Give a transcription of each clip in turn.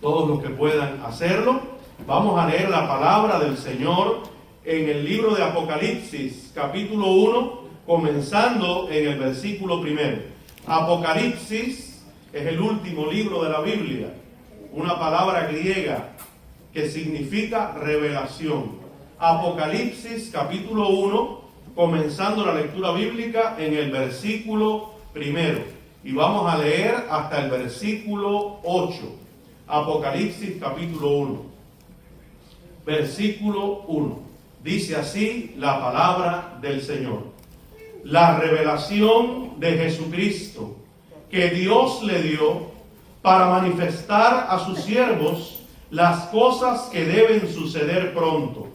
todos los que puedan hacerlo. Vamos a leer la palabra del Señor en el libro de Apocalipsis, capítulo 1, comenzando en el versículo 1. Apocalipsis es el último libro de la Biblia, una palabra griega que significa revelación. Apocalipsis, capítulo 1, comenzando la lectura bíblica en el versículo 1. Y vamos a leer hasta el versículo 8. Apocalipsis, capítulo 1. Versículo 1. Dice así la palabra del Señor. La revelación de Jesucristo que Dios le dio para manifestar a sus siervos las cosas que deben suceder pronto.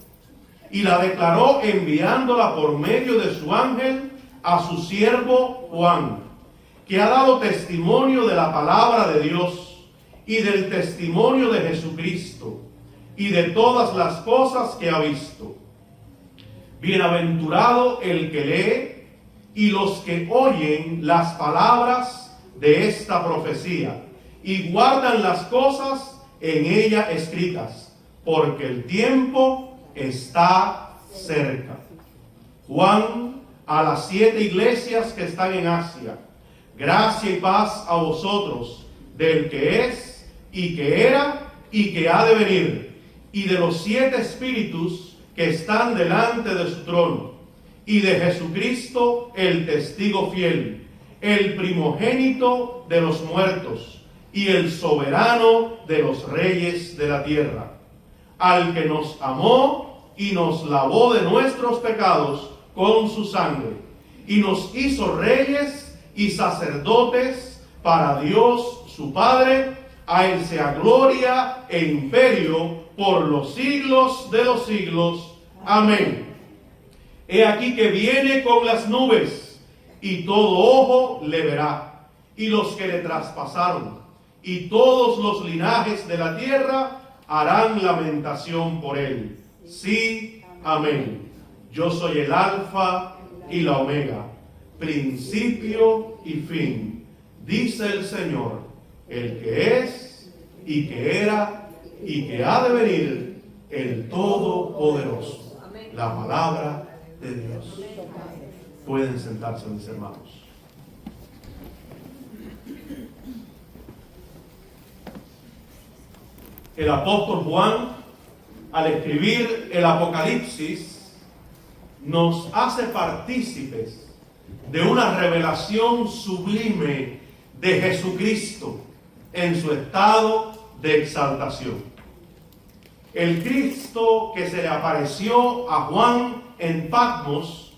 Y la declaró enviándola por medio de su ángel a su siervo Juan, que ha dado testimonio de la palabra de Dios y del testimonio de Jesucristo y de todas las cosas que ha visto. Bienaventurado el que lee y los que oyen las palabras de esta profecía y guardan las cosas en ella escritas, porque el tiempo está cerca. Juan, a las 7 iglesias que están en Asia, gracia y paz a vosotros, del que es, y que era, y que ha de venir, y de los 7 espíritus que están delante de su trono, y de Jesucristo, el testigo fiel, el primogénito de los muertos, y el soberano de los reyes de la tierra, al que nos amó y nos lavó de nuestros pecados con su sangre, y nos hizo reyes y sacerdotes para Dios su Padre. A él sea gloria e imperio por los siglos de los siglos. Amén. He aquí que viene con las nubes, y todo ojo le verá, y los que le traspasaron, y todos los linajes de la tierra harán lamentación por él. Sí, amén. Yo soy el Alfa y la Omega, principio y fin, dice el Señor, el que es, y que era, y que ha de venir, el Todopoderoso. La palabra de Dios. Pueden sentarse, mis hermanos. El apóstol Juan, al escribir el Apocalipsis, nos hace partícipes de una revelación sublime de Jesucristo en su estado de exaltación. El Cristo que se le apareció a Juan en Patmos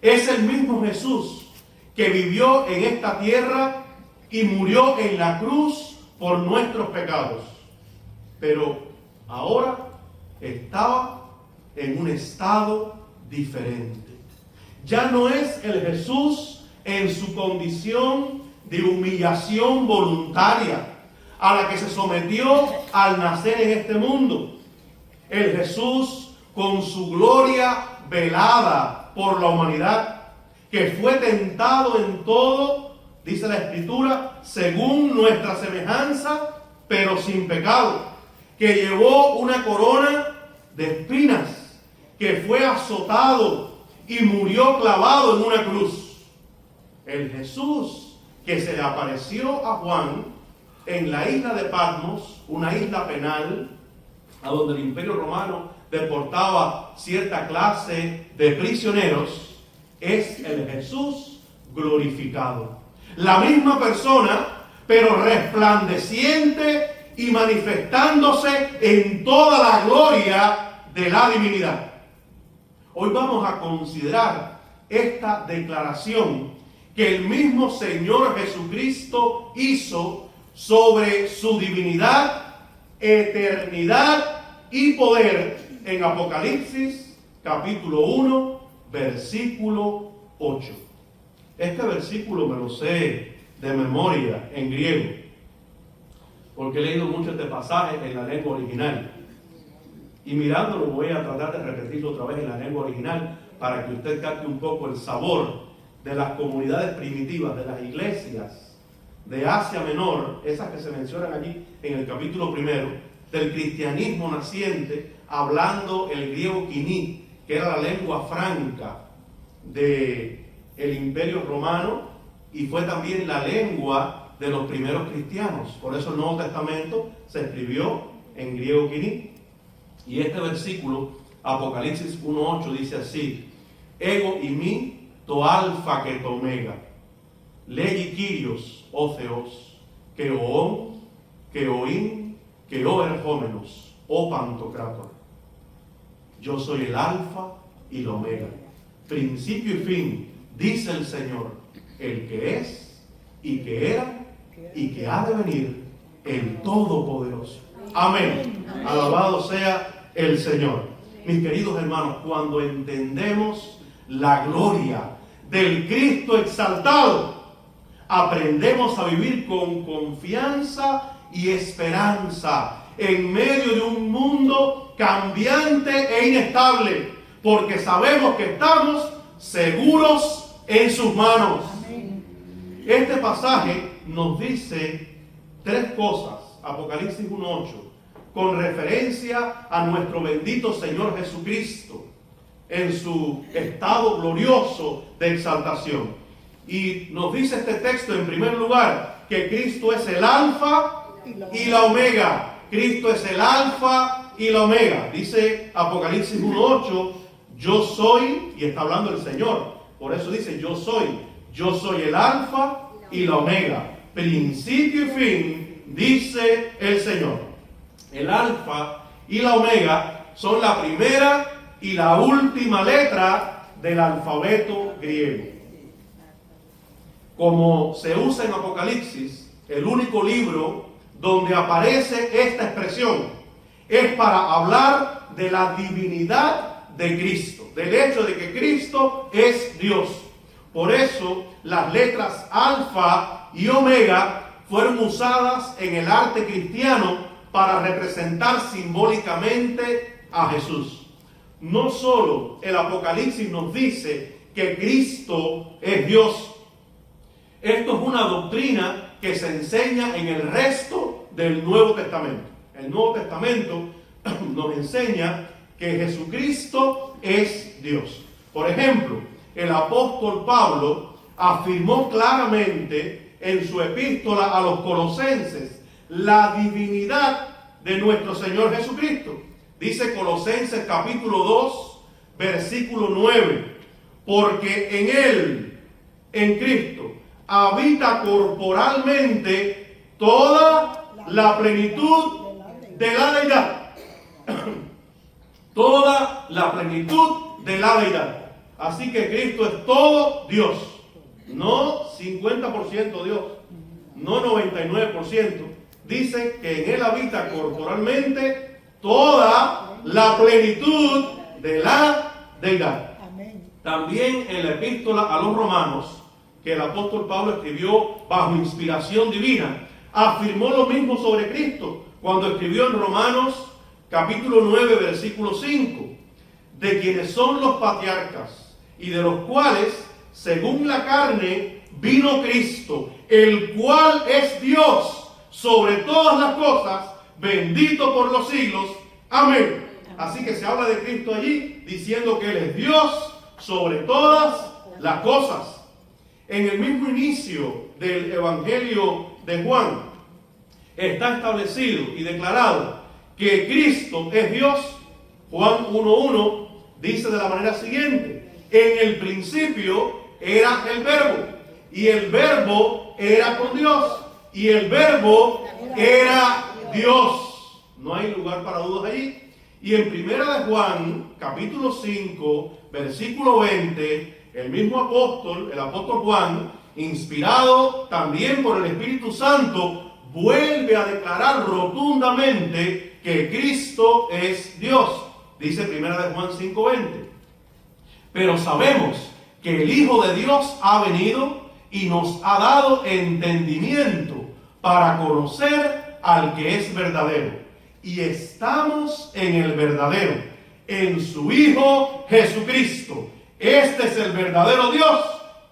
es el mismo Jesús que vivió en esta tierra y murió en la cruz por nuestros pecados. Pero ahora estaba en un estado diferente. Ya no es el Jesús en su condición de humillación voluntaria a la que se sometió al nacer en este mundo. El Jesús con su gloria velada por la humanidad, que fue tentado en todo, dice la Escritura, según nuestra semejanza, pero sin pecado, que llevó una corona de espinas, que fue azotado y murió clavado en una cruz. El Jesús que se le apareció a Juan en la isla de Patmos, una isla penal, a donde el Imperio Romano deportaba cierta clase de prisioneros, es el Jesús glorificado. La misma persona, pero resplandeciente y manifestándose en toda la gloria de la divinidad. Hoy vamos a considerar esta declaración que el mismo Señor Jesucristo hizo sobre su divinidad, eternidad y poder en Apocalipsis capítulo 1, versículo 8. Este versículo me lo sé de memoria en griego, porque he leído mucho este pasaje en la lengua original. Y mirándolo voy a tratar de repetirlo otra vez en la lengua original para que usted capte un poco el sabor de las comunidades primitivas, de las iglesias de Asia Menor, esas que se mencionan allí en el capítulo 1, del cristianismo naciente, hablando el griego quiní, que era la lengua franca del Imperio Romano y fue también la lengua de los primeros cristianos. Por eso el Nuevo Testamento se escribió en griego quiní. Y este versículo, Apocalipsis 1:8, dice así: Ego imi to alfa και το omega, λέγει Κύριος ο Θεός, και οών, και οήν, και ο ερχόμενος, ο Pantocrátor. Yo soy el alfa y el omega, principio y fin, dice el Señor, el que es, y que era, y que ha de venir, el Todopoderoso. Amén. Alabado sea el Señor. Mis queridos hermanos, cuando entendemos la gloria del Cristo exaltado, aprendemos a vivir con confianza y esperanza en medio de un mundo cambiante e inestable, porque sabemos que estamos seguros en sus manos. Este pasaje nos dice tres cosas, Apocalipsis 1:8, con referencia a nuestro bendito Señor Jesucristo en su estado glorioso de exaltación. Y nos dice este texto, en primer lugar, que Cristo es el alfa y la omega. Cristo es el alfa y la omega. Dice Apocalipsis 1:8, yo soy, y está hablando el Señor, por eso dice yo soy el alfa y la omega, principio y fin, dice el Señor. El alfa y la omega son la primera y la última letra del alfabeto griego. Como se usa en Apocalipsis, el único libro donde aparece esta expresión es para hablar de la divinidad de Cristo, del hecho de que Cristo es Dios. Por eso las letras alfa y omega fueron usadas en el arte cristiano para representar simbólicamente a Jesús. No solo el Apocalipsis nos dice que Cristo es Dios. Esto es una doctrina que se enseña en el resto del Nuevo Testamento. El Nuevo Testamento nos enseña que Jesucristo es Dios. Por ejemplo, el apóstol Pablo afirmó claramente en su epístola a los Colosenses la divinidad de nuestro Señor Jesucristo. Dice Colosenses capítulo 2, versículo 9, porque en Él, en Cristo, habita corporalmente toda la plenitud de la deidad. Toda la plenitud de la deidad. Así que Cristo es todo Dios. No 50% Dios, no 99%. Dice que en Él habita corporalmente toda la plenitud de la deidad. También en la epístola a los Romanos, que el apóstol Pablo escribió bajo inspiración divina, afirmó lo mismo sobre Cristo cuando escribió en Romanos capítulo 9 versículo 5, de quienes son los patriarcas y de los cuales según la carne vino Cristo, el cual es Dios sobre todas las cosas, bendito por los siglos. Amén. Así que se habla de Cristo allí diciendo que Él es Dios sobre todas las cosas. En el mismo inicio del Evangelio de Juan está establecido y declarado que Cristo es Dios. Juan 1:1 dice de la manera siguiente: en el principio era el Verbo, y el Verbo era con Dios, y el Verbo era Dios. No hay lugar para dudas allí. Y en primera de Juan, capítulo 5, versículo 20, el mismo apóstol, el apóstol Juan, inspirado también por el Espíritu Santo, vuelve a declarar rotundamente que Cristo es Dios. Dice primera de Juan 5:20. Pero sabemos que el Hijo de Dios ha venido y nos ha dado entendimiento para conocer al que es verdadero. Y estamos en el verdadero, en su Hijo Jesucristo. Este es el verdadero Dios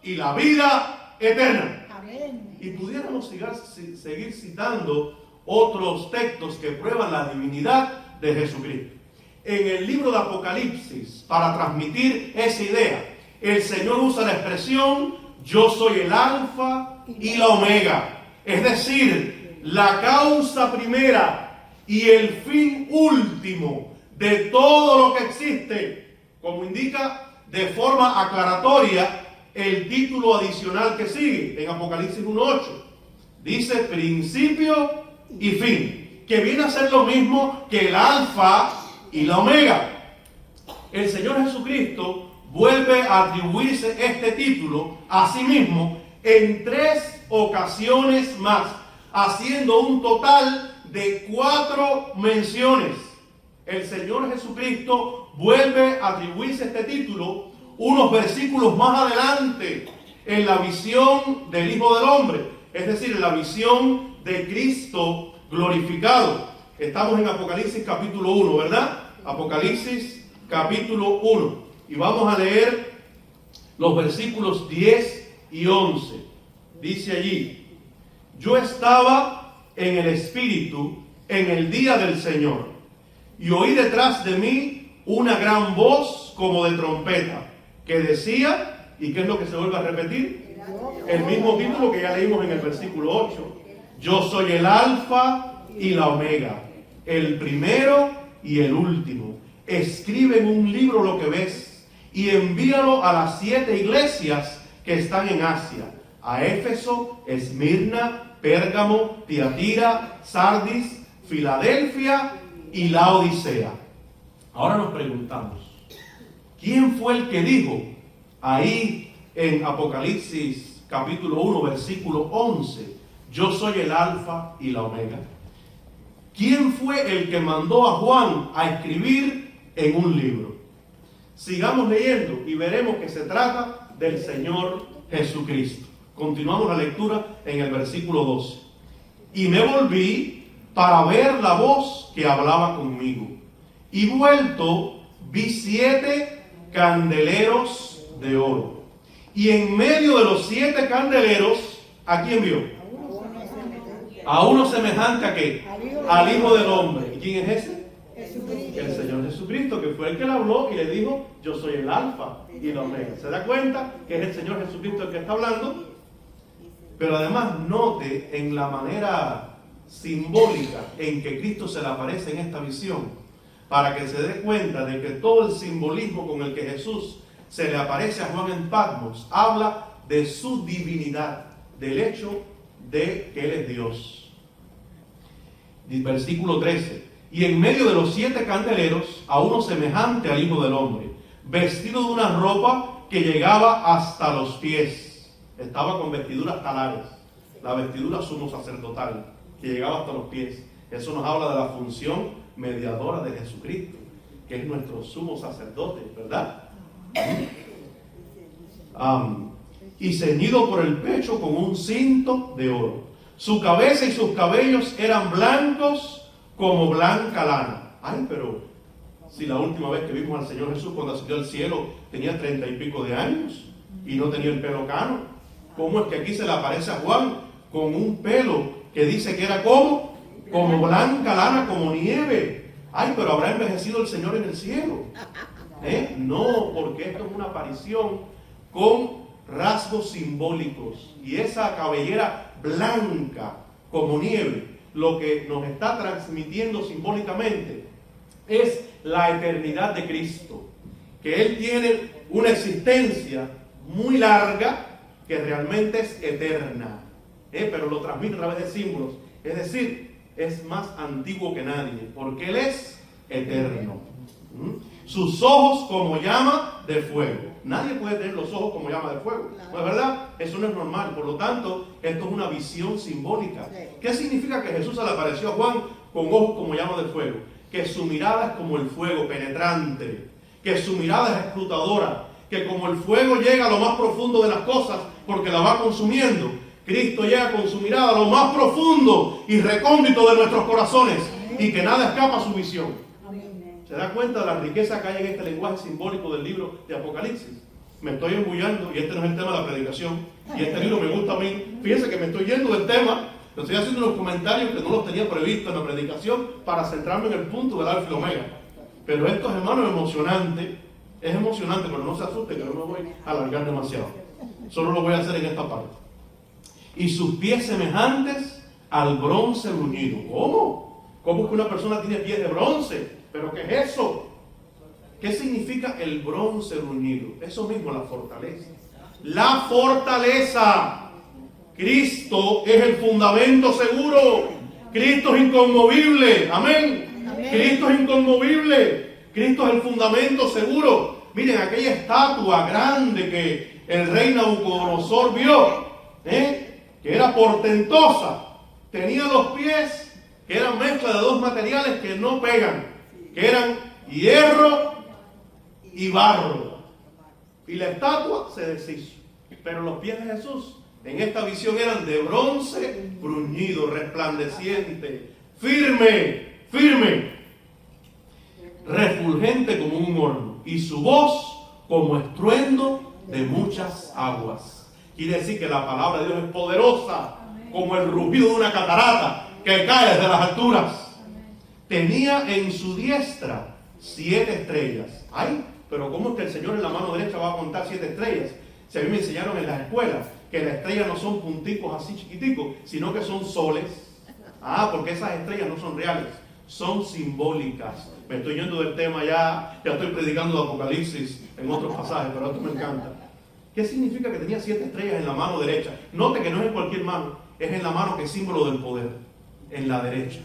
y la vida eterna. Amén. Y pudiéramos seguir citando otros textos que prueban la divinidad de Jesucristo. En el libro de Apocalipsis, para transmitir esa idea, el Señor usa la expresión: yo soy el alfa y la omega. Es decir, la causa primera y el fin último de todo lo que existe, como indica de forma aclaratoria el título adicional que sigue en Apocalipsis 1:8. Dice principio y fin, que viene a ser lo mismo que el alfa y la omega. El Señor Jesucristo vuelve a atribuirse este título a sí mismo en 3 ocasiones más, haciendo un total de 4 menciones. El Señor Jesucristo vuelve a atribuirse este título unos versículos más adelante en la visión del Hijo del Hombre, es decir, en la visión de Cristo glorificado. Estamos en Apocalipsis capítulo 1, ¿verdad? Apocalipsis capítulo 1. Y vamos a leer los versículos 10 y 11. Dice allí: yo estaba en el Espíritu en el día del Señor, y oí detrás de mí una gran voz como de trompeta, que decía, ¿y qué es lo que se vuelve a repetir? El mismo título que ya leímos en el versículo 8. Yo soy el alfa y la omega, el primero y el último. Escribe en un libro lo que ves y envíalo a las 7 iglesias que están en Asia: a Éfeso, Esmirna, Pérgamo, Tiatira, Sardis, Filadelfia y Laodicea. Ahora nos preguntamos, ¿quién fue el que dijo ahí en Apocalipsis capítulo 1 versículo 11, yo soy el alfa y la omega? ¿Quién fue el que mandó a Juan a escribir en un libro? Sigamos leyendo y veremos que se trata del Señor Jesucristo. Continuamos la lectura en el versículo 12. Y me volví para ver la voz que hablaba conmigo. Y vuelto, vi 7 candeleros de oro. Y en medio de los 7 candeleros, ¿a quién vio? A uno semejante a qué? Al Hijo del Hombre. ¿Y quién es ese? Jesucristo. El Señor Jesucristo, que fue el que le habló y le dijo: yo soy el alfa y la omega. ¿Se da cuenta que es el Señor Jesucristo el que está hablando? Pero además note en la manera simbólica en que Cristo se le aparece en esta visión, para que se dé cuenta de que todo el simbolismo con el que Jesús se le aparece a Juan en Patmos habla de su divinidad, del hecho de que Él es Dios. Versículo 13: y en medio de los 7 candeleros a uno semejante al Hijo del Hombre, vestido de una ropa que llegaba hasta los pies. Estaba con vestiduras talares, la vestidura sumo sacerdotal, que llegaba hasta los pies. Eso nos habla de la función mediadora de Jesucristo, que es nuestro sumo sacerdote, ¿verdad? Y ceñido por el pecho con un cinto de oro. Su cabeza y sus cabellos eran blancos como blanca lana. Ay, pero si la última vez que vimos al Señor Jesús cuando ascendió al cielo tenía 30 y pico de años y no tenía el pelo cano, ¿cómo es que aquí se le aparece a Juan con un pelo que dice que era como blanca lana, como nieve? Ay, pero habrá envejecido el Señor en el cielo. No, porque esto es una aparición con rasgos simbólicos, y esa cabellera blanca como nieve, lo que nos está transmitiendo simbólicamente es la eternidad de Cristo, que Él tiene una existencia muy larga que realmente es eterna, pero lo transmite a través de símbolos, es decir, es más antiguo que nadie, porque Él es eterno. Sus ojos como llama de fuego. Nadie puede tener los ojos como llama de fuego, ¿no es verdad? Eso no es normal. Por lo tanto, esto es una visión simbólica. ¿Qué significa que Jesús se le apareció a Juan con ojos como llama de fuego? Que su mirada es como el fuego, penetrante, que su mirada es escrutadora, que como el fuego llega a lo más profundo de las cosas porque la va consumiendo, Cristo llega con su mirada a lo más profundo y recóndito de nuestros corazones, y que nada escapa a su visión. ¿Se da cuenta de la riqueza que hay en este lenguaje simbólico del libro de Apocalipsis? me estoy embullando y este no es el tema de la predicación. Y este libro me gusta a mí. Fíjense que me estoy yendo del tema. Estoy haciendo unos comentarios que no los tenía previsto en la predicación para centrarme en el punto del alfa y omega. Pero esto, hermano, es emocionante. Es emocionante, pero no se asuste que no me voy a alargar demasiado. Solo lo voy a hacer en esta parte. Y sus pies semejantes al bronce bruñido. ¿Cómo? ¿Cómo es que una persona tiene pies de bronce? ¿Pero qué es eso? ¿Qué significa el bronce bruñido? Eso mismo, la fortaleza. La fortaleza. Cristo es el fundamento seguro. Cristo es inconmovible. Amén. Amén. Cristo es inconmovible. Cristo es el fundamento seguro. Miren, aquella estatua grande que el rey Nabucodonosor vio, que era portentosa, tenía los pies que eran mezcla de dos materiales que no pegan, que eran hierro y barro. Y la estatua se deshizo. Pero los pies de Jesús en esta visión eran de bronce bruñido, resplandeciente, firme, refulgente como un horno, y su voz como estruendo de muchas aguas. Quiere decir que la palabra de Dios es poderosa, como el rugido de una catarata que cae desde las alturas. Tenía en su diestra 7 estrellas. Ay, pero ¿cómo es que el Señor en la mano derecha va a contar 7 estrellas? Si a mí me enseñaron en las escuelas que las estrellas no son punticos así chiquiticos, sino que son soles. Porque esas estrellas no son reales, son simbólicas. Me estoy yendo del tema ya estoy predicando de Apocalipsis en otros pasajes, pero esto me encanta. ¿Qué significa que tenía 7 estrellas en la mano derecha? Note que no es en cualquier mano, es en la mano que es símbolo del poder, en la derecha.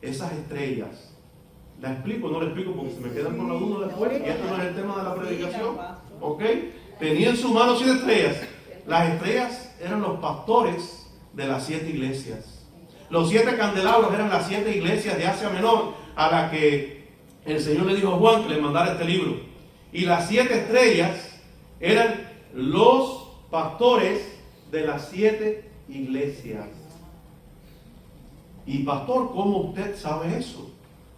Esas estrellas. ¿La explico o no la explico? Porque se me quedan con la duda después, y esto no es el tema de la predicación. ¿Ok? Tenía en su mano 7 estrellas. Las estrellas eran los pastores de las 7 iglesias. Los 7 candelabros eran las 7 iglesias de Asia Menor a la que el Señor le dijo a Juan que le mandara este libro. Y las 7 estrellas eran los pastores de las 7 iglesias. Y pastor, ¿cómo usted sabe eso?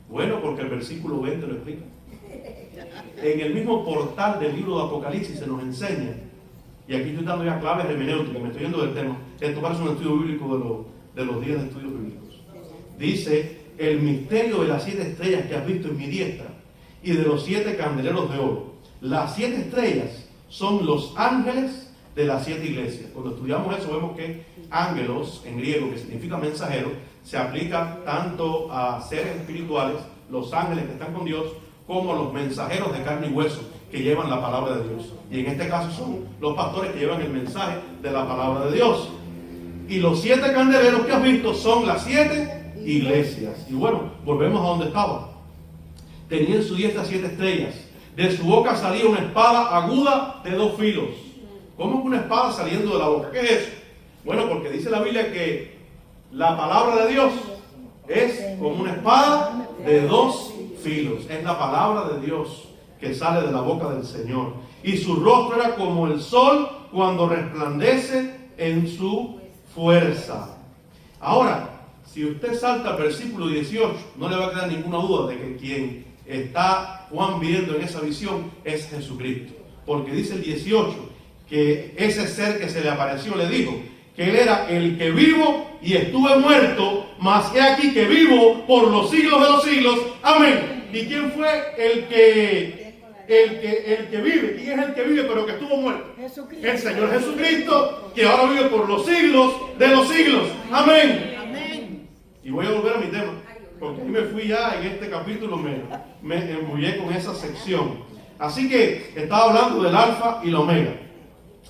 Bueno, porque el versículo 20 lo explica. En el mismo portal del libro de Apocalipsis se nos enseña, y aquí estoy dando ya claves hermenéuticas, me estoy yendo del tema. Esto parece un estudio bíblico de los días de estudios bíblicos. Dice, el misterio de las 7 estrellas que has visto en mi diestra y de los 7 candeleros de oro. Las 7 estrellas son los ángeles de las 7 iglesias. Cuando estudiamos eso vemos que ángelos, en griego, que significa mensajero, se aplica tanto a seres espirituales, los ángeles que están con Dios, como los mensajeros de carne y hueso que llevan la palabra de Dios. Y en este caso son los pastores que llevan el mensaje de la palabra de Dios. Y los 7 candeleros que has visto son las 7 iglesias. Y bueno, volvemos a donde estaba. Tenía en su diestra 7 estrellas. De su boca salía una espada aguda de 2 filos. ¿Cómo es una espada saliendo de la boca? ¿Qué es eso? Bueno, porque dice la Biblia que la palabra de Dios es como una espada de 2 filos. Es la palabra de Dios que sale de la boca del Señor. Y su rostro era como el sol cuando resplandece en su fuerza. Ahora, si usted salta al versículo 18, no le va a quedar ninguna duda de que quien está Juan viendo en esa visión es Jesucristo. Porque dice el 18 que ese ser que se le apareció le dijo que él era el que vivo y estuve muerto, mas he aquí que vivo por los siglos de los siglos. Amén. ¿Y quién fue el que vive? ¿Quién es el que vive pero que estuvo muerto? Jesucristo. El Señor Jesucristo, que ahora vive por los siglos de los siglos. Amén. Amén. Y voy a volver a mi tema, porque ahí me fui ya en este capítulo, me embullé con esa sección. Así que estaba hablando del alfa y la omega.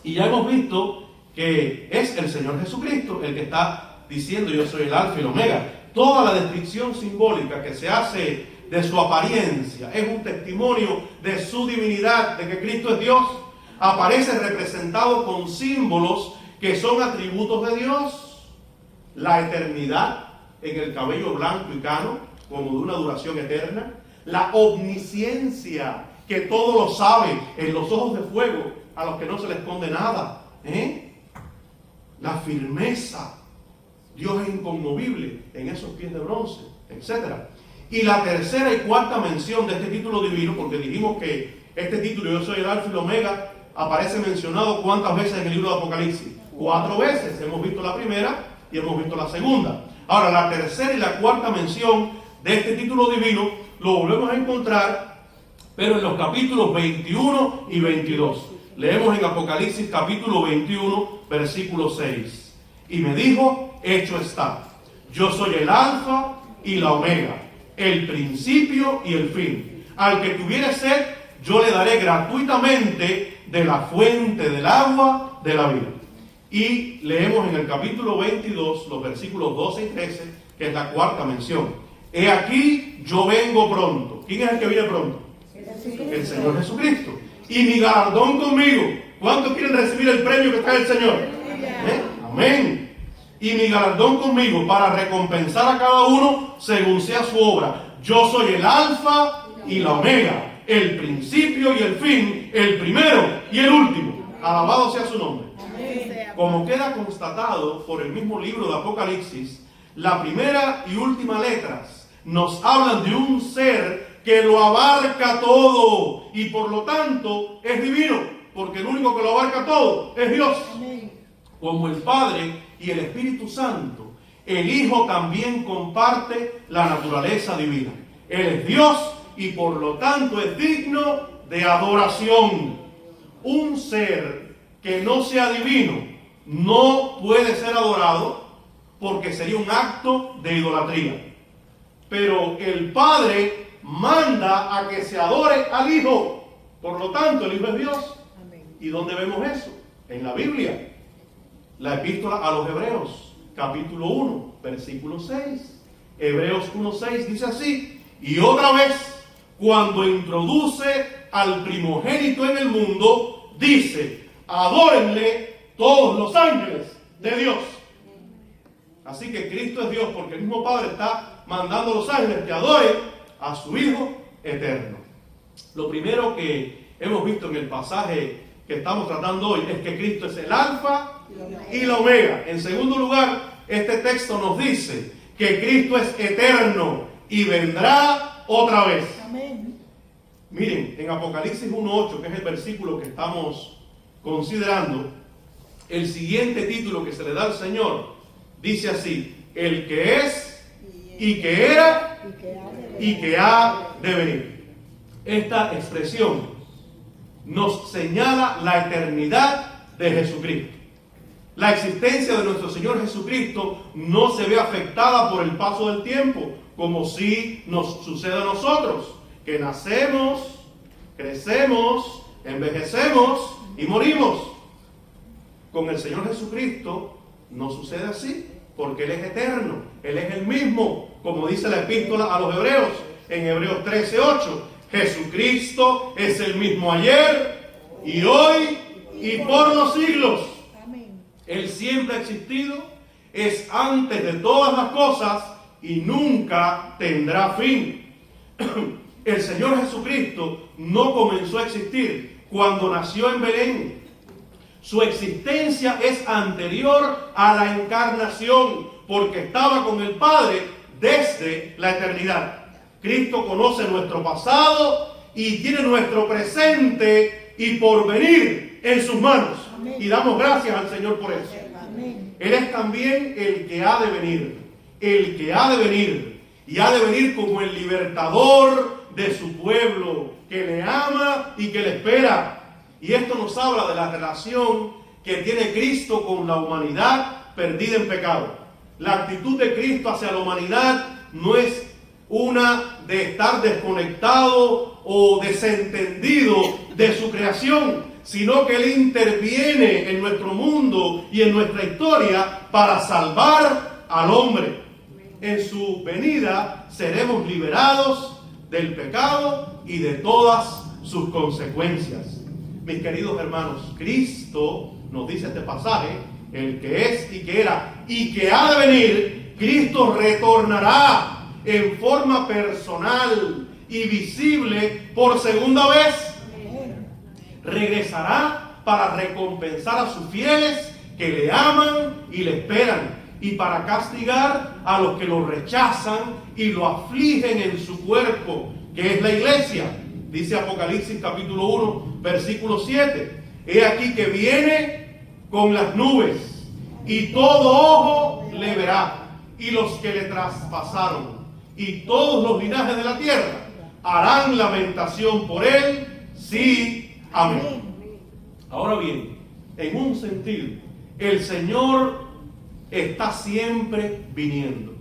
Y ya hemos visto que es el Señor Jesucristo el que está diciendo yo soy el alfa y el omega. Toda la descripción simbólica que se hace de su apariencia es un testimonio de su divinidad, de que Cristo es Dios. Aparece representado con símbolos que son atributos de Dios. La eternidad en el cabello blanco y cano, como de una duración eterna. La omnisciencia, que todo lo sabe, en los ojos de fuego, a los que no se les esconde nada. La firmeza. Dios es inconmovible en esos pies de bronce, etc. Y la tercera y cuarta mención de este título divino, porque dijimos que este título, yo soy el Alfa y el Omega, aparece mencionado ¿cuántas veces en el libro de Apocalipsis? 4 veces. Hemos visto la primera y hemos visto la segunda. Ahora, la tercera y la cuarta mención de este título divino lo volvemos a encontrar, pero en los capítulos 21 y 22. Leemos en Apocalipsis capítulo 21, versículo 6. Y me dijo, hecho está. Yo soy el Alfa y la Omega, el principio y el fin. Al que tuviere sed, yo le daré gratuitamente de la fuente del agua de la vida. Y leemos en el capítulo 22, los versículos 12 y 13, que es la cuarta mención. He aquí, yo vengo pronto. ¿Quién es el que viene pronto? El Señor Jesucristo. Y mi galardón conmigo. ¿Cuántos quieren recibir el premio que trae el Señor? Amén. Y mi galardón conmigo para recompensar a cada uno según sea su obra. Yo soy el Alfa y la Omega, el principio y el fin, el primero y el último. Alabado sea su nombre. Como queda constatado por el mismo libro de Apocalipsis, la primera y última letras nos hablan de un ser que lo abarca todo y por lo tanto es divino, porque el único que lo abarca todo es Dios. Como el Padre y el Espíritu Santo, el Hijo también comparte la naturaleza divina. Él es Dios y por lo tanto es digno de adoración. Un ser que no sea divino no puede ser adorado porque sería un acto de idolatría. Pero el Padre manda a que se adore al Hijo. Por lo tanto, el Hijo es Dios. ¿Y dónde vemos eso? En la Biblia. La epístola a los Hebreos, capítulo 1, versículo 6. Hebreos 1:6 dice así: y otra vez, cuando introduce al primogénito en el mundo, dice: adórenle todos los ángeles de Dios. Así que Cristo es Dios porque el mismo Padre está mandando a los ángeles que adoren a su Hijo eterno. Lo primero que hemos visto en el pasaje que estamos tratando hoy es que Cristo es el Alfa y la Omega. En segundo lugar, este texto nos dice que Cristo es eterno y vendrá otra vez. Amén. Miren, en Apocalipsis 1:8, que es el versículo que estamos considerando, el siguiente título que se le da al Señor dice así: el que es y que era y que ha de venir. Esta expresión nos señala la eternidad de Jesucristo. La existencia de nuestro Señor Jesucristo no se ve afectada por el paso del tiempo, como si nos sucede a nosotros, que nacemos, crecemos, envejecemos y morimos. Con el Señor Jesucristo no sucede así, porque Él es eterno, Él es el mismo, como dice la epístola a los Hebreos, en Hebreos 13:8. Jesucristo es el mismo ayer y hoy y por los siglos. Él siempre ha existido, es antes de todas las cosas y nunca tendrá fin. El Señor Jesucristo no comenzó a existir cuando nació en Belén. Su existencia es anterior a la encarnación, porque estaba con el Padre desde la eternidad. Cristo conoce nuestro pasado y tiene nuestro presente y porvenir en sus manos. Amén. Y damos gracias al Señor por eso. Amén. Él es también el que ha de venir. El que ha de venir. Y ha de venir como el libertador de su pueblo, que le ama y que le espera. Y esto nos habla de la relación que tiene Cristo con la humanidad perdida en pecado. La actitud de Cristo hacia la humanidad no es una de estar desconectado o desentendido de su creación, sino que Él interviene en nuestro mundo y en nuestra historia para salvar al hombre. En su venida seremos liberados del pecado y de todas sus consecuencias. Mis queridos hermanos, Cristo, nos dice este pasaje, el que es y que era y que ha de venir, Cristo retornará en forma personal y visible por segunda vez. Regresará para recompensar a sus fieles que le aman y le esperan. y para castigar a los que lo rechazan y lo afligen en su cuerpo, que es la iglesia. Dice Apocalipsis capítulo 1, versículo 7. He aquí que viene con las nubes, y todo ojo le verá, y los que le traspasaron, y todos los linajes de la tierra harán lamentación por él. Sí, amén. Ahora bien, en un sentido, el Señor está siempre viniendo.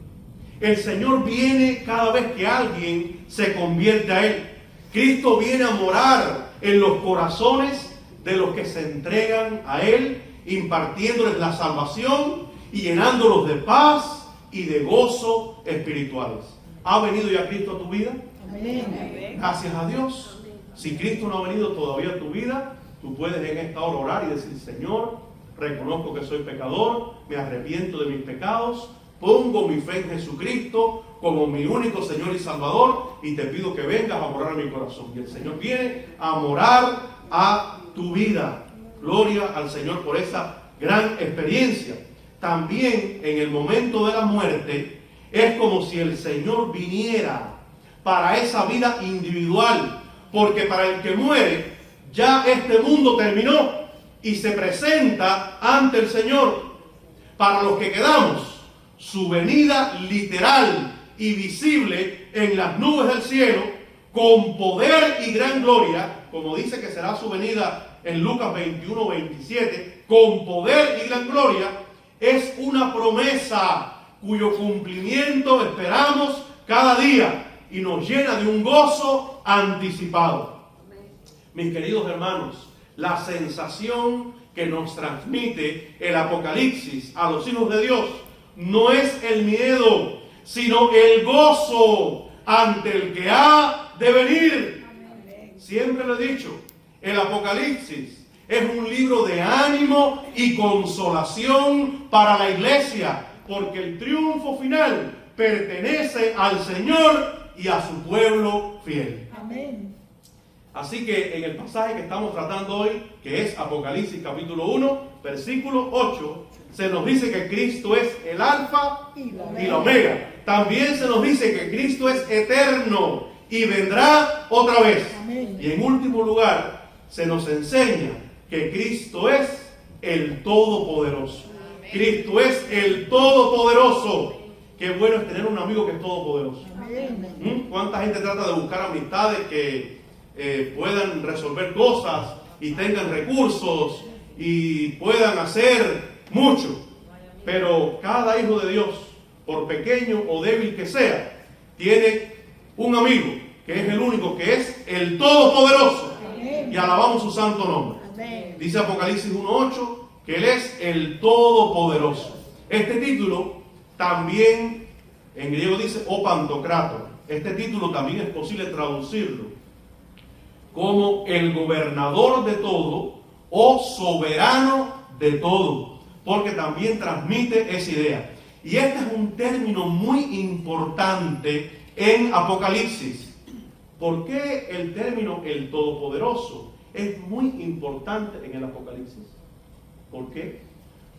El Señor viene cada vez que alguien se convierte a Él. Cristo viene a morar en los corazones de los que se entregan a Él, impartiéndoles la salvación y llenándolos de paz y de gozo espirituales. ¿Ha venido ya Cristo a tu vida? Amén. Gracias a Dios. Si Cristo no ha venido todavía a tu vida, tú puedes en esta hora orar y decir: Señor, reconozco que soy pecador, me arrepiento de mis pecados, pongo mi fe en Jesucristo como mi único Señor y Salvador, y te pido que vengas a morar en mi corazón. Y el Señor viene a morar a tu vida. Gloria al Señor por esa gran experiencia. También en el momento de la muerte es como si el Señor viniera para esa vida individual, porque para el que muere ya este mundo terminó y se presenta ante el Señor. Para los que quedamos, su venida literal y visible en las nubes del cielo, con poder y gran gloria, como dice que será su venida en Lucas 21, 27, con poder y gran gloria, es una promesa cuyo cumplimiento esperamos cada día y nos llena de un gozo anticipado. Mis queridos hermanos, la sensación que nos transmite el Apocalipsis a los hijos de Dios no es el miedo, sino el gozo ante el que ha de venir. Siempre lo he dicho, el Apocalipsis es un libro de ánimo y consolación para la iglesia, porque el triunfo final pertenece al Señor y a su pueblo fiel. Amén. Así que en el pasaje que estamos tratando hoy, que es Apocalipsis capítulo 1, versículo 8, se nos dice que Cristo es el alfa y la omega. También se nos dice que Cristo es eterno y vendrá otra vez. Amén. Y en último lugar, se nos enseña que Cristo es el Todopoderoso. Amén. Cristo es el Todopoderoso. Qué bueno es tener un amigo que es todopoderoso. Amén. ¿Cuánta gente trata de buscar amistades que puedan resolver cosas y tengan recursos y puedan hacer mucho? Pero cada hijo de Dios, por pequeño o débil que sea, tiene un amigo que es el único, que es el Todopoderoso. Amén. Y alabamos su santo nombre. Amén. Dice Apocalipsis 1:8 que Él es el Todopoderoso. Este título también en griego dice o Pantocrator. Este título también es posible traducirlo como el gobernador de todo o soberano de todo, porque también transmite esa idea. Y este es un término muy importante en Apocalipsis. ¿Por qué el término el Todopoderoso es muy importante en el Apocalipsis? ¿Por qué?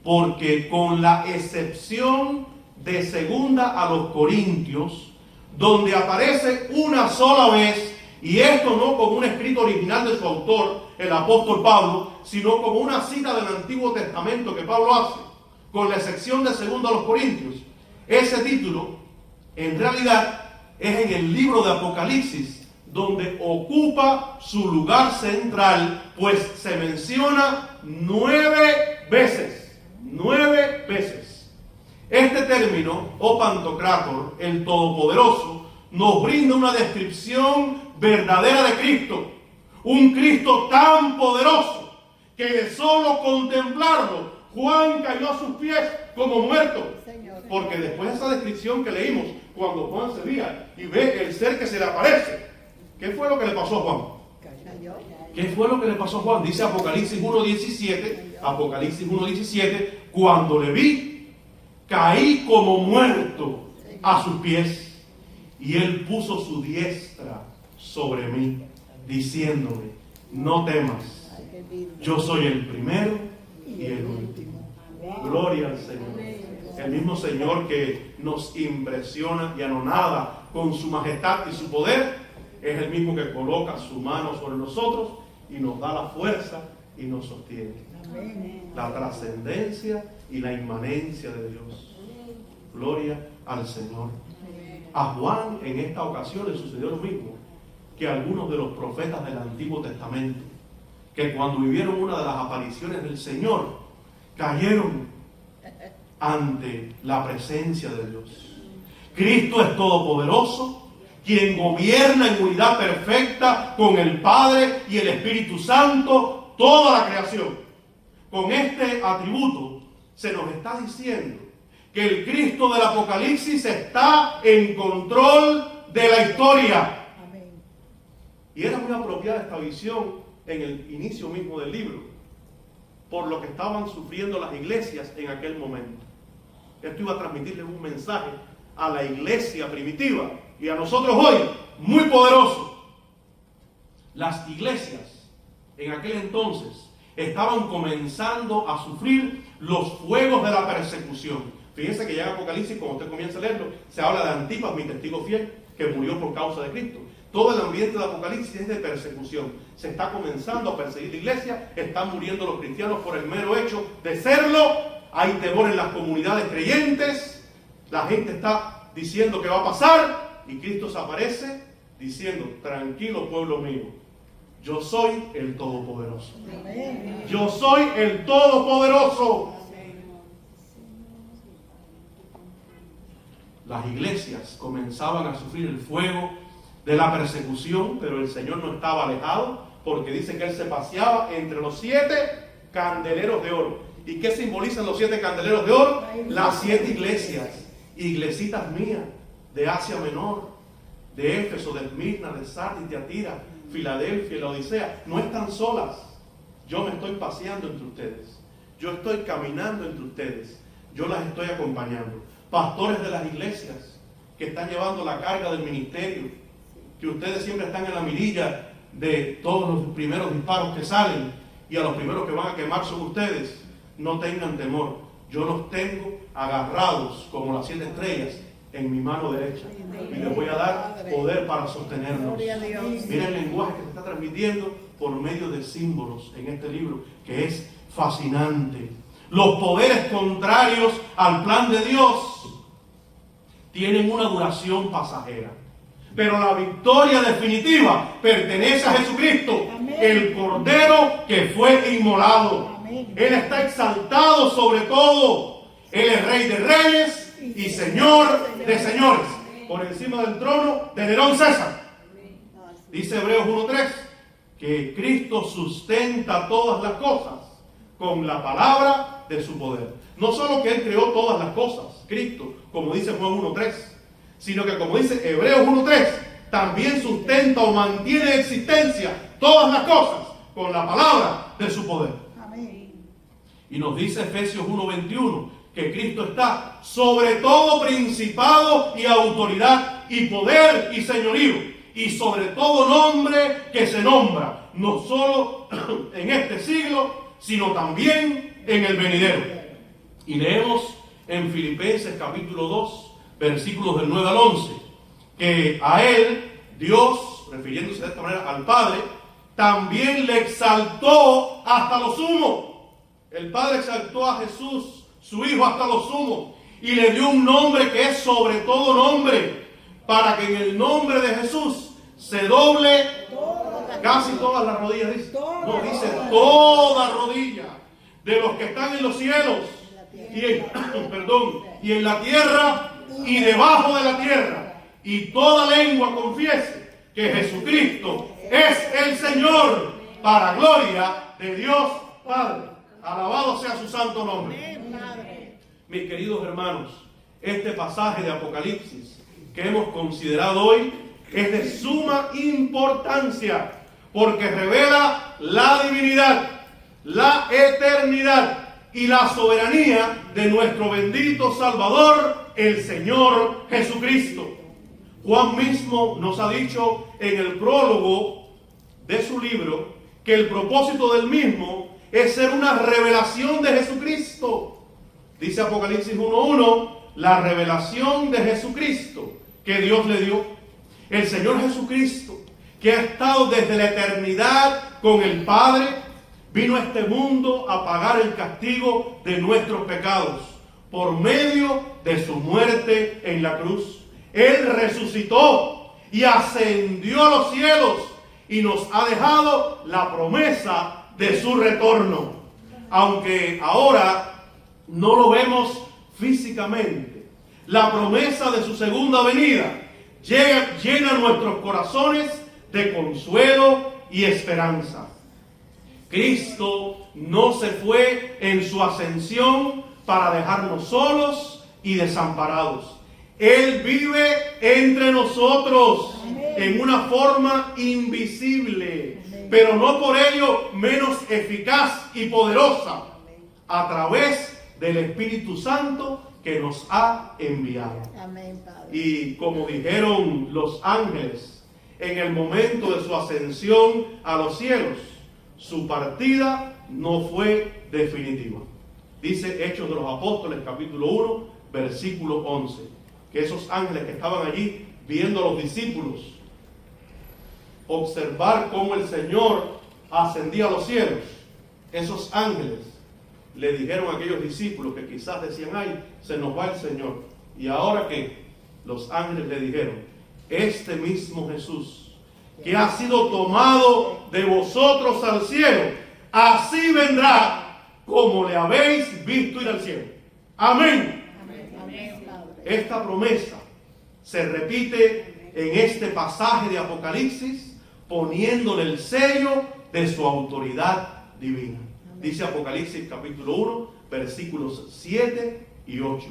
Porque con la excepción de 2 a los Corintios, donde aparece una sola vez, y esto no como un escrito original de su autor, el apóstol Pablo, sino como una cita del Antiguo Testamento que Pablo hace, con la excepción de 2 a los Corintios, ese título en realidad es en el libro de Apocalipsis donde ocupa su lugar central, pues se menciona 9 veces. 9 veces. Este término, o Pantocrator, el Todopoderoso, nos brinda una descripción verdadera de Cristo. Un Cristo tan poderoso que de solo contemplarlo, Juan cayó a sus pies como muerto. Porque después de esa descripción que leímos, cuando Juan se veía y ve el ser que se le aparece, ¿qué fue lo que le pasó a Juan? ¿Qué fue lo que le pasó a Juan? Dice Apocalipsis 1:17, Apocalipsis 1:17, cuando le vi, caí como muerto a sus pies, y él puso su diestra sobre mí, diciéndome, no temas, yo soy el primero y el último. Gloria al Señor. El mismo Señor que nos impresiona y anonada con su majestad y su poder, es el mismo que coloca su mano sobre nosotros y nos da la fuerza y nos sostiene. La trascendencia y la inmanencia de Dios. Gloria al Señor. A Juan en esta ocasión le sucedió lo mismo que a algunos de los profetas del Antiguo Testamento, que cuando vivieron una de las apariciones del Señor, cayeron ante la presencia de Dios. Cristo es todopoderoso, quien gobierna en unidad perfecta con el Padre y el Espíritu Santo toda la creación. Con este atributo se nos está diciendo que el Cristo del Apocalipsis está en control de la historia. Y era muy apropiada esta visión en el inicio mismo del libro, por lo que estaban sufriendo las iglesias en aquel momento. Esto iba a transmitirle un mensaje a la iglesia primitiva y a nosotros hoy, muy poderoso. Las iglesias en aquel entonces estaban comenzando a sufrir los fuegos de la persecución. Fíjense que ya en Apocalipsis, cuando usted comienza a leerlo, se habla de Antipas, mi testigo fiel, que murió por causa de Cristo. Todo el ambiente de Apocalipsis es de persecución. Se está comenzando a perseguir la iglesia, están muriendo los cristianos por el mero hecho de serlo. Hay temor en las comunidades creyentes. La gente está diciendo que va a pasar y Cristo se aparece diciendo: tranquilo, pueblo mío, yo soy el Todopoderoso. Yo soy el Todopoderoso. Las iglesias comenzaban a sufrir el fuego de la persecución, pero el Señor no estaba alejado, porque dice que Él se paseaba entre los 7 candeleros de oro. ¿Y qué simbolizan los 7 candeleros de oro? Las 7 iglesias, iglesitas mías, de Asia Menor, de Éfeso, de Esmirna, de Sardis, de Tiatira, Filadelfia y la Odisea. No están solas. Yo me estoy paseando entre ustedes. Yo estoy caminando entre ustedes. Yo las estoy acompañando. Pastores de las iglesias que están llevando la carga del ministerio, que ustedes siempre están en la mirilla de todos los primeros disparos que salen y a los primeros que van a quemar son ustedes. No tengan temor. Yo los tengo agarrados como las 7 estrellas en mi mano derecha y les voy a dar poder para sostenernos. Mira el lenguaje que se está transmitiendo por medio de símbolos en este libro, que es fascinante. Los poderes contrarios al plan de Dios tienen una duración pasajera, pero la victoria definitiva pertenece a Jesucristo, el Cordero que fue inmolado. Él está exaltado sobre todo. Él es Rey de reyes y Señor de señores, por encima del trono de Nerón César. Dice Hebreos 1:3 que Cristo sustenta todas las cosas con la palabra de su poder. No solo que Él creó todas las cosas, Cristo, como dice Juan 1:3, sino que, como dice Hebreos 1:3, también sustenta o mantiene en existencia todas las cosas con la palabra de su poder. Y nos dice Efesios 1:21 que Cristo está sobre todo principado y autoridad y poder y señorío, y sobre todo nombre que se nombra, no solo en este siglo, sino también en el venidero. Y leemos en Filipenses capítulo 2, versículos del 9 al 11, que a Él, Dios, refiriéndose de esta manera al Padre, también le exaltó hasta lo sumo. El Padre exaltó a Jesús, su Hijo, hasta lo sumo, y le dio un nombre que es sobre todo nombre, para que en el nombre de Jesús se doble casi todas las rodillas, dice. No, dice toda rodilla de los que están en los cielos y en la tierra y debajo de la tierra, y toda lengua confiese que Jesucristo es el Señor, para gloria de Dios Padre. Alabado sea su santo nombre. Mis queridos hermanos, este pasaje de Apocalipsis que hemos considerado hoy es de suma importancia, porque revela la divinidad, la eternidad y la soberanía de nuestro bendito Salvador, el Señor Jesucristo. Juan mismo nos ha dicho en el prólogo de su libro que el propósito del mismo es ser una revelación de Jesucristo. Dice Apocalipsis 1:1, la revelación de Jesucristo que Dios le dio. El Señor Jesucristo, que ha estado desde la eternidad con el Padre, vino a este mundo a pagar el castigo de nuestros pecados por medio de su muerte en la cruz. Él resucitó y ascendió a los cielos y nos ha dejado la promesa de su retorno. Aunque ahora no lo vemos físicamente, la promesa de su segunda venida llena nuestros corazones de consuelo y esperanza. Cristo no se fue en su ascensión para dejarnos solos y desamparados. Él vive entre nosotros en una forma invisible, pero no por ello menos eficaz y poderosa, a través del Espíritu Santo que nos ha enviado. Amén, Padre. Y como dijeron los ángeles en el momento de su ascensión a los cielos, su partida no fue definitiva. Dice Hechos de los Apóstoles, capítulo 1, versículo 11, que esos ángeles que estaban allí viendo a los discípulos observar cómo el Señor ascendía a los cielos, esos ángeles le dijeron a aquellos discípulos que quizás decían, ay, se nos va el Señor. Y ahora que los ángeles le dijeron, este mismo Jesús que ha sido tomado de vosotros al cielo, así vendrá como le habéis visto ir al cielo. Amén. Amén, Padre. Esta promesa se repite en este pasaje de Apocalipsis, poniéndole el sello de su autoridad divina. Dice Apocalipsis capítulo 1, versículos 7 y 8.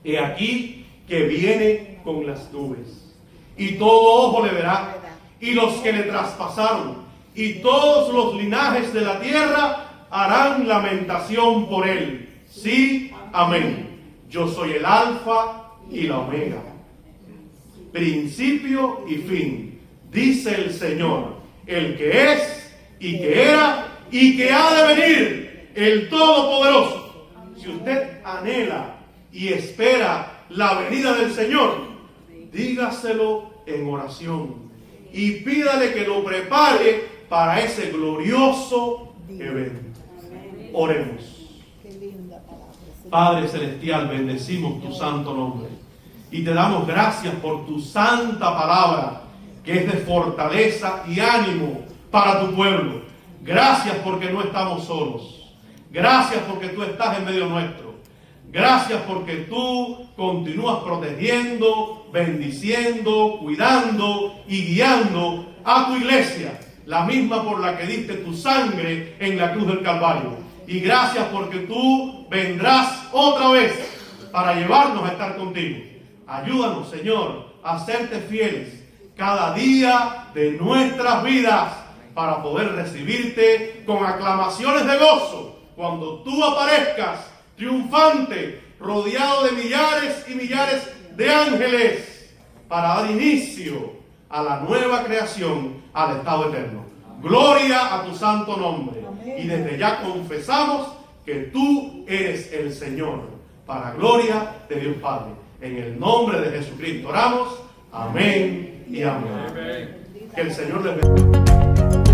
He aquí que viene con las nubes, y todo ojo le verá, y los que le traspasaron, y todos los linajes de la tierra harán lamentación por él. Sí, amén. Yo soy el Alfa y la Omega, principio y fin, dice el Señor, el que es, y que era, y que ha de venir, el Todopoderoso. Si usted anhela y espera la venida del Señor, dígaselo en oración y pídale que lo prepare para ese glorioso evento. Oremos. Qué linda palabra, Señor. Padre celestial, bendecimos tu santo nombre y te damos gracias por tu santa palabra, que es de fortaleza y ánimo para tu pueblo. Gracias porque no estamos solos. Gracias porque tú estás en medio nuestro. Gracias porque tú continúas protegiendo, bendiciendo, cuidando y guiando a tu iglesia, la misma por la que diste tu sangre en la cruz del Calvario. Y gracias porque tú vendrás otra vez para llevarnos a estar contigo. Ayúdanos, Señor, a serte fieles cada día de nuestras vidas para poder recibirte con aclamaciones de gozo cuando tú aparezcas triunfante, rodeado de millares y millares de ángeles, para dar inicio a la nueva creación, al estado eterno. Gloria a tu santo nombre. Y desde ya confesamos que tú eres el Señor, para gloria de Dios Padre. En el nombre de Jesucristo oramos. Amén y amén. Que el Señor les bendiga.